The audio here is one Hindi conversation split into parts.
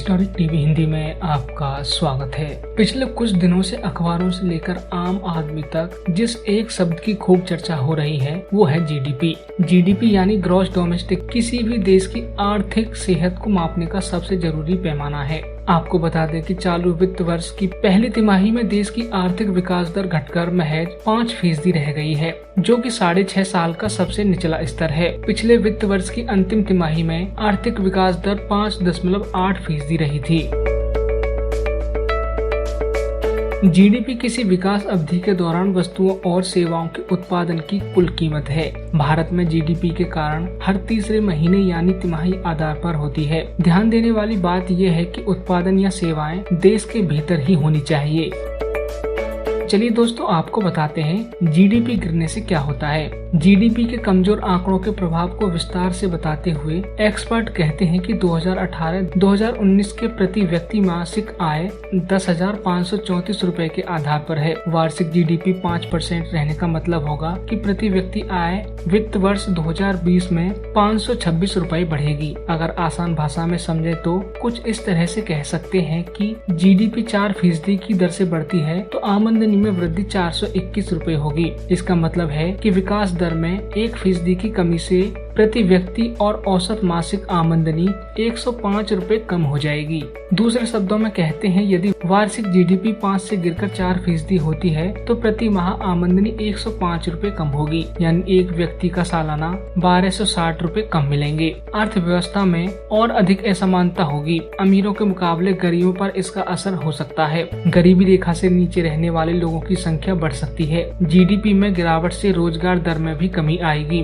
हिस्टोरिक टीवी हिंदी में आपका स्वागत है। पिछले कुछ दिनों से अखबारों से लेकर आम आदमी तक जिस एक शब्द की खूब चर्चा हो रही है वो है जीडीपी। जीडीपी यानी ग्रॉस डोमेस्टिक किसी भी देश की आर्थिक सेहत को मापने का सबसे जरूरी पैमाना है। आपको बता दें कि चालू वित्त वर्ष की पहली तिमाही में देश की आर्थिक विकास दर घटकर महज 5% रह गई है, जो कि 6.5 साल का सबसे निचला स्तर है। पिछले वित्त वर्ष की अंतिम तिमाही में आर्थिक विकास दर 5.8% रही थी। जीडीपी किसी विकास अवधि के दौरान वस्तुओं और सेवाओं के उत्पादन की कुल कीमत है। भारत में जीडीपी के कारण हर तीसरे महीने यानी तिमाही आधार पर होती है। ध्यान देने वाली बात यह है कि उत्पादन या सेवाएं देश के भीतर ही होनी चाहिए। चलिए दोस्तों, आपको बताते हैं जीडीपी गिरने से क्या होता है। जीडीपी के कमजोर आंकड़ों के प्रभाव को विस्तार से बताते हुए एक्सपर्ट कहते हैं कि 2018-2019 के प्रति व्यक्ति मासिक आय 10,534 रुपए के आधार पर है। वार्षिक जीडीपी 5% रहने का मतलब होगा कि प्रति व्यक्ति आय वित्त वर्ष 2020 में 526 रुपए बढ़ेगी। अगर आसान भाषा में समझे तो कुछ इस तरह से कह सकते हैं कि जीडीपी 4% की दर से बढ़ती है तो आमदनी में वृद्धि 421 रुपए होगी। इसका मतलब है कि विकास दर में 1% की कमी से प्रति व्यक्ति और औसत मासिक आमदनी 105 रुपए कम हो जाएगी। दूसरे शब्दों में कहते हैं, यदि वार्षिक जीडीपी 5 से गिरकर 4% होती है तो प्रति माह आमदनी 105 रुपए कम होगी, यानी एक व्यक्ति का सालाना 1260 रुपए कम मिलेंगे। अर्थव्यवस्था में और अधिक असमानता होगी। अमीरों के मुकाबले गरीबों पर इसका असर हो सकता है। गरीबी रेखा से नीचे रहने वाले लोगों की संख्या बढ़ सकती है। जीडीपी में गिरावट से रोजगार दर में भी कमी आएगी।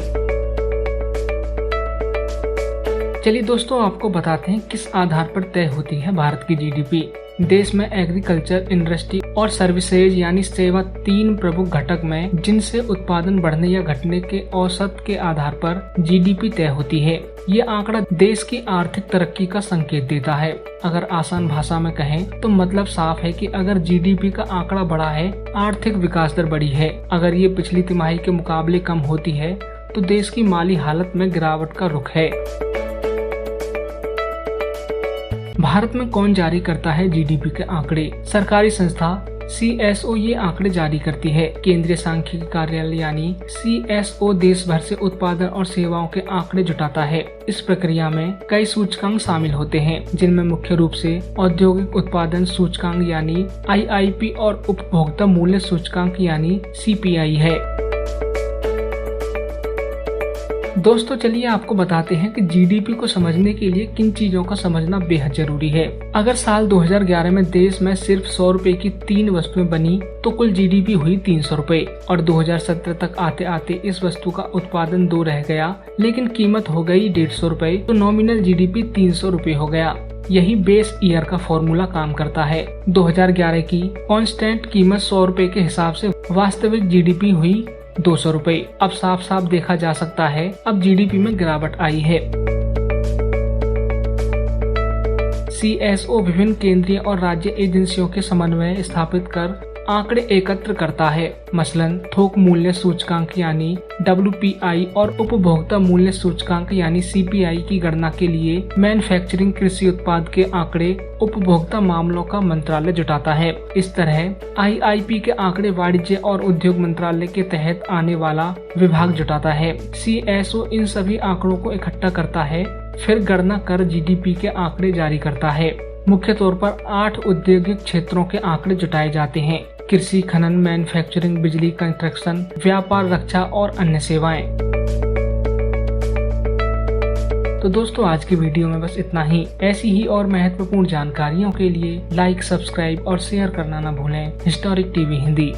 चलिए दोस्तों, आपको बताते हैं किस आधार पर तय होती है भारत की जीडीपी। देश में एग्रीकल्चर, इंडस्ट्री और सर्विसेज यानी सेवा 3 प्रमुख घटक में जिनसे उत्पादन बढ़ने या घटने के औसत के आधार पर जीडीपी तय होती है। ये आंकड़ा देश की आर्थिक तरक्की का संकेत देता है। अगर आसान भाषा में कहें तो मतलब साफ है कि अगर जीडीपी का आंकड़ा बढ़ा है, आर्थिक विकास दर बढ़ी है। अगर ये पिछली तिमाही के मुकाबले कम होती है तो देश की माली हालत में गिरावट का रुख है। भारत में कौन जारी करता है जीडीपी के आंकड़े? सरकारी संस्था CSO ये आंकड़े जारी करती है। केंद्रीय सांख्यिकी कार्यालय यानी CSO देश भर से उत्पादन और सेवाओं के आंकड़े जुटाता है। इस प्रक्रिया में कई सूचकांक शामिल होते हैं, जिनमें मुख्य रूप से औद्योगिक उत्पादन सूचकांक यानी IIP और उपभोक्ता मूल्य सूचकांक यानी CPI है। दोस्तों चलिए आपको बताते हैं कि जीडीपी को समझने के लिए किन चीजों का समझना बेहद जरूरी है। अगर साल 2011 में देश में सिर्फ 100 रुपए की 3 वस्तुएं बनी तो कुल जीडीपी हुई 300 रुपए और 2017 तक आते आते इस वस्तु का उत्पादन 2 रह गया लेकिन कीमत हो गई 150 रुपए, तो नॉमिनल जीडीपी 300 रुपए हो गया। यही बेस ईयर का फॉर्मूला काम करता है। 2011 की कांस्टेंट कीमत 100 रुपए के हिसाब से वास्तविक जीडीपी हुई 200 रुपए। अब साफ साफ देखा जा सकता है अब जीडीपी में गिरावट आई है। CSO विभिन्न केंद्रीय और राज्य एजेंसियों के समन्वय स्थापित कर आंकड़े एकत्र करता है। मसलन थोक मूल्य सूचकांक यानी WPI और उपभोक्ता मूल्य सूचकांक यानी CPI की गणना के लिए मैन्युफैक्चरिंग कृषि उत्पाद के आंकड़े उपभोक्ता मामलों का मंत्रालय जुटाता है। इस तरह IIP के आंकड़े वाणिज्य और उद्योग मंत्रालय के तहत आने वाला विभाग जुटाता है। CSO इन सभी आंकड़ों को इकट्ठा करता है, फिर गणना कर जीडीपी के आंकड़े जारी करता है। मुख्य तौर पर 8 औद्योगिक क्षेत्रों के आंकड़े जुटाए जाते हैं: कृषि, खनन, मैन्युफैक्चरिंग, बिजली, कंस्ट्रक्शन, व्यापार, रक्षा और अन्य सेवाएं। तो दोस्तों आज की वीडियो में बस इतना ही। ऐसी ही और महत्वपूर्ण जानकारियों के लिए लाइक, सब्सक्राइब और शेयर करना न भूलें। Historic TV Hindi.